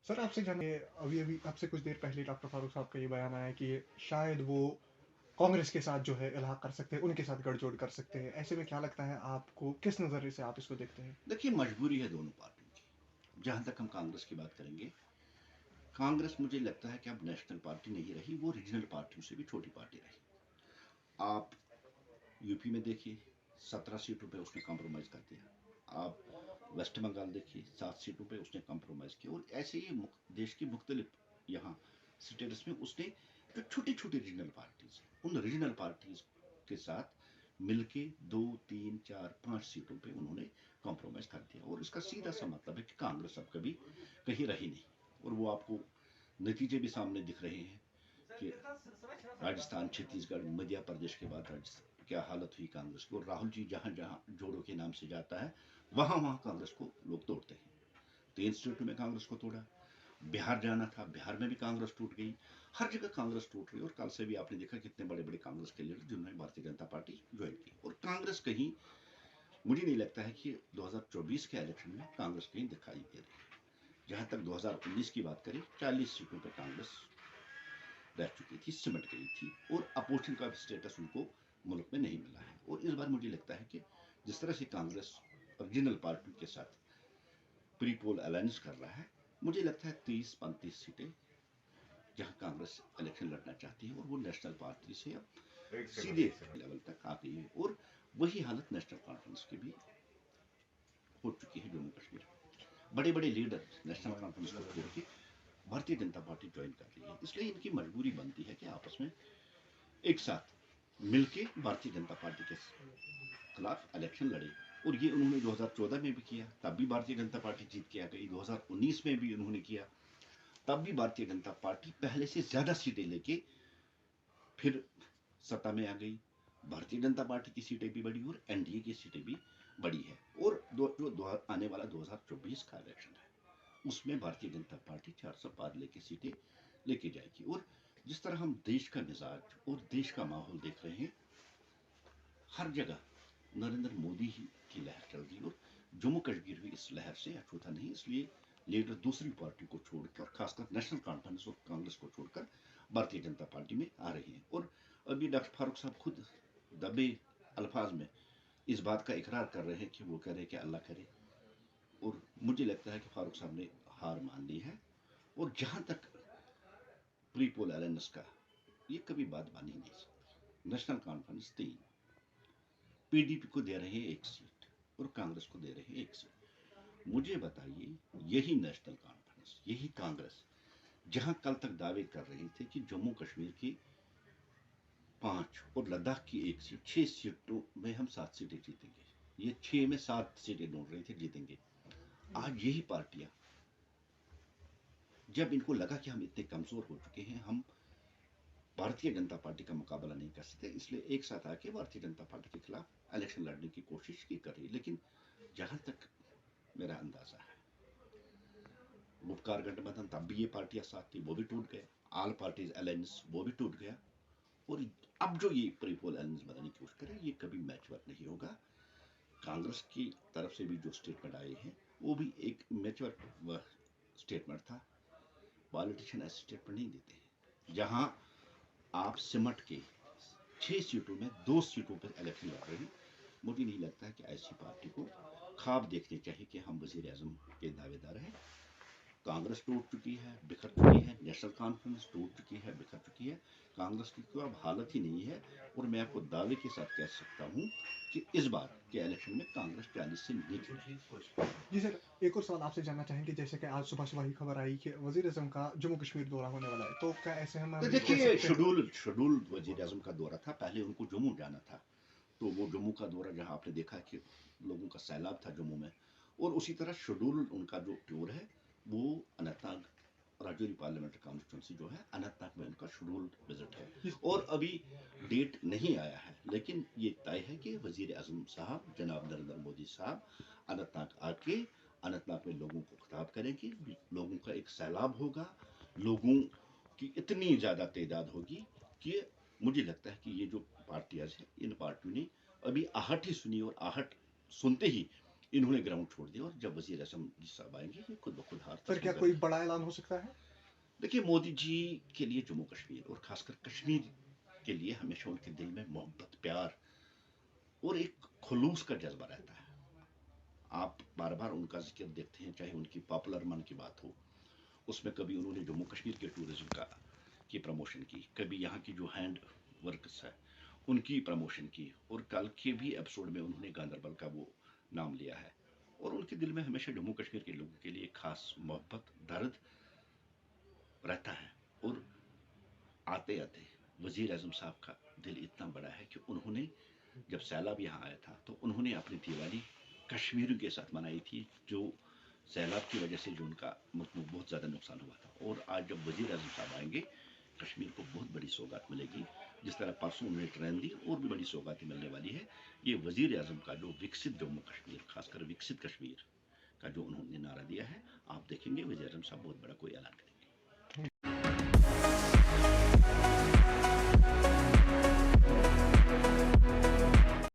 Sir आपसे जाने अभी अभी आपसे कुछ देर पहले डॉक्टर फारूक साहब का ये बयान आया कि शायद वो कांग्रेस के साथ जो है इलाहा कर सकते हैं, उनके साथ गठजोड़ कर सकते हैं। ऐसे में क्या लगता है आपको, किस नज़रिए से आप इसको देखते हैं? देखिए, मजबूरी है दोनों पार्टियों की। जहां तक हम कांग्रेस की बात करेंगे, कांग्रेस मुझे लगता है कि अब नेशनल पार्टी नहीं रही, वो रीजनल पार्टियों से भी छोटी पार्टी रही। आप यूपी में देखिए, 17 सीटों पे उसने कॉम्प्रोमाइज कर दिया। आप वेस्ट बंगाल देखिए, 7 सीटों पे उसने कॉम्प्रोमाइज किया। और ऐसे ही देश की मुख्तलिफ यहाँ स्टेट्स में उसने जो छोटी छोटी रीजनल पार्टीज हैं, उन रीजनल पार्टीज के साथ मिलके 2, 3, 4, 5 सीटों पे उन्होंने कॉम्प्रोमाइज कर दिया। और इसका सीधा सा मतलब है कि कांग्रेस अब कभी कहीं रही नहीं। और वो आपको नतीजे भी सामने दिख रहे हैं कि राजस्थान, छत्तीसगढ़, मध्य प्रदेश के बाद राजस्थान क्या हालत हुई कांग्रेस की। और राहुल जी जहां जहां जोड़ों के नाम से जाता है, वहां वहां कांग्रेस को लोग तोड़ते हैं। 3 स्टेटों में कांग्रेस को तोड़ा। बिहार जाना था, बिहार में भी कांग्रेस टूट गई। हर जगह कांग्रेस टूट रही। और कल से भी आपने देखा कितने बड़े बड़े कांग्रेस के लीडर जिन्होंने भारतीय जनता पार्टी ज्वाइन की। और कांग्रेस कहीं, मुझे नहीं लगता है कि 2024 के इलेक्शन में कांग्रेस कहीं दिखाई दे रही है। जहां तक 2019 की बात करें, 40 सीटों पर कांग्रेस रह चुकी थी, सिमट गई थी। और अपोजिशन का स्टेटस उनको मुल्क में नहीं मिला है। और इस बार मुझे लगता है कि जिस तरह से कांग्रेस रीजनल पार्टियों के साथ प्री पोल अलायंस कर रहा है, मुझे लगता है 30-35 सीटें जहां कांग्रेस इलेक्शन लड़ना चाहती है, और वो नेशनल पार्टी से अब सीधे लेवल तक आ गई है। और वही हालत नेशनल कॉन्फ्रेंस की भी हो चुकी है। जम्मू कश्मीर बड़े बड़े लीडर नेशनल कॉन्फ्रेंस को छोड़ के भारतीय जनता पार्टी ज्वाइन कर रही है। इसलिए इनकी मजबूरी बनती है कि आपस में एक साथ मिलके भारतीय जनता पार्टी के खिलाफ इलेक्शन लड़े। और ये उन्होंने 2014 में भी किया, तब भी भारतीय जनता पार्टी जीत के आ गई। 2019 में भी उन्होंने किया, तब भी भारतीय जनता पार्टी पहले से ज्यादा सीटें लेके फिर सत्ता में आ गई। भारतीय जनता पार्टी की सीटें भी बढ़ी और एनडीए की सीटें भी बढ़ी है। और आने वाला 2024 का इलेक्शन है, उसमें भारतीय जनता पार्टी 400 पार लेके सीटें लेके जाएगी। और जिस तरह हम देश का मिजाज और देश का माहौल देख रहे हैं, हर जगह नरेंद्र मोदी ही की लहर चल रही है। और जम्मू कश्मीर भी इस लहर से अछूता नहीं। इसलिए लीडर दूसरी पार्टी को छोड़कर, खासकर नेशनल कॉन्फ्रेंस और कांग्रेस को छोड़कर भारतीय जनता पार्टी में आ रही हैं। और अभी डॉक्टर फारूक साहब खुद दबे अल्फाज में इस बात का इकरार कर रहे हैं कि वो कह रहे हैं कि अल्लाह करे। और मुझे लगता है कि फारूक साहब ने हार मान ली है। और जहां तक प्री पोल अलायंस का, ये कभी बात बन ही नहीं सकती। नेशनल कॉन्फ्रेंस 3, पीडीपी को दे रहे हैं 1 सीट और कांग्रेस को दे रहे हैं 1 सीट। मुझे बताइए, यही नेशनल कॉन्फ्रेंस, यही कांग्रेस जहां कल तक दावे कर रही थी कि जम्मू कश्मीर की 5 और लद्दाख की 1 सीट, 6 सीटों में हम 7 सीटें जीतेंगे, ये 6 में 7 सीटें ढूंढ रहे थे जीतेंगे। आज यही पार्टियां, जब इनको लगा कि हम इतने कमजोर हो चुके हैं, हम भारतीय जनता पार्टी का मुकाबला नहीं कर सकते, इसलिए एक साथ आके भारतीय जनता पार्टी के खिलाफ इलेक्शन लड़ने की कोशिश की कर रही। लेकिन जहां तक मेरा अंदाजा है, उपकार गठबंधन तब भी ये पार्टियां साथ थी, वो भी टूट गया। ऑल पार्टीज अलायंस वो भी टूट गया। और अब जो ये प्रीपोल अलायंस बनाने की कोशिश करे, ये कभी मैच वर्क नहीं होगा। कांग्रेस की तरफ से भी जो स्टेटमेंट आए हैं, वो भी एक मैच्योर स्टेटमेंट था। पॉलिटिशियन ऐसे स्टेटमेंट नहीं देते हैं। जहां आप सिमट के 6 सीटों में 2 सीटों पर इलेक्शन लड़ रहे हैं, मुझे नहीं लगता है कि ऐसी पार्टी को ख्वाब देखने चाहिए कि हम वजीर आजम के दावेदार हैं। कांग्रेस टूट चुकी है, बिखर चुकी है। नेशनल कॉन्फ्रेंस टूट चुकी है, बिखर चुकी है। कांग्रेस की तो अब हालत ही नहीं है। और मैं आपको दावे के साथ कह सकता हूं कि इस बार के इलेक्शन में कांग्रेस 40 से नीचे रहेगी। जी सर, एक और सवाल आपसे जानना चाहेंगे, जैसे कि आज सुबह सुबह ही खबर आई कि वजीर अजम का जम्मू कश्मीर दौरा होने वाला है, तो क्या ऐसे तो हम ये कह देखिए, सकते हैं? शेड्यूल वजीर आजम का दौरा था। पहले उनको जम्मू जाना था, तो वो जम्मू का दौरा, जहां आपने देखा कि लोगों का सैलाब था जम्मू में। और उसी तरह शेड्यूल उनका जो टूर है, वो अनंतनाग, राजौरी पार्लियामेंट्री कॉन्स्टिट्यूंसी जो है अनंतनाग में उनका शेड्यूल विजिट है। जी और अभी डेट नहीं आया है, लेकिन ये तय है कि वजीर आजम साहब जनाब नरेंद्र मोदी साहब अनंतनाग आके अनंतनाग में लोगों को खिताब करेंगे। लोगों का एक सैलाब होगा, लोगों की इतनी ज्यादा तादाद होगी कि मुझे लगता है कि ये जो पार्टियां हैं, इन पार्टियों ने अभी आहट ही सुनी, और आहट सुनते ही इन्होंने ग्राउंड छोड़ दिया और जब वजीर आजम साहब आएंगे ये खुद ब खुद हार फिर क्या तस्लीम कोई करेंगे। बड़ा ऐलान हो सकता है? देखिए, मोदी जी के लिए जम्मू कश्मीर और खासकर कश्मीर के लिए हमेशा उनके दिल में मोहब्बत, प्यार और एक खुलूस का जज्बा रहता है। आप बार बार उनका जिक्र देखते हैं, चाहे उनकी पॉपुलर मन की बात हो, उसमें कभी उन्होंने जम्मू कश्मीर के टूरिज्म की प्रमोशन की, कभी यहाँ की जो हैंड वर्कर्स है उनकी प्रमोशन की, और कल के भी एपिसोड में उन्होंने गांधरबल का वो नाम लिया है। और उनके दिल में हमेशा जम्मू कश्मीर के लोगों के लिए खास मोहब्बत, दर्द रहता है। और आते आते वजीर आजम साहब का दिल इतना बड़ा है कि उन्होंने जब सैलाब यहाँ आया था तो उन्होंने अपनी दिवाली कश्मीरियों के साथ मनाई थी, जो सैलाब की वजह से जो उनका बहुत ज़्यादा नुकसान हुआ था। और आज जब वजीर आजम साहब आएंगे, कश्मीर को बहुत बड़ी सौगात मिलेगी। जिस तरह परसों उन्होंने ट्रेन दी, और भी बड़ी सौगातें मिलने वाली है। ये वजीर आजम का जो विकसित जम्मू कश्मीर, खासकर विकसित कश्मीर का जो उन्होंने नारा दिया है, आप देखेंगे वजीर आजम साहब बहुत बड़ा कोई ऐलान करेंगे।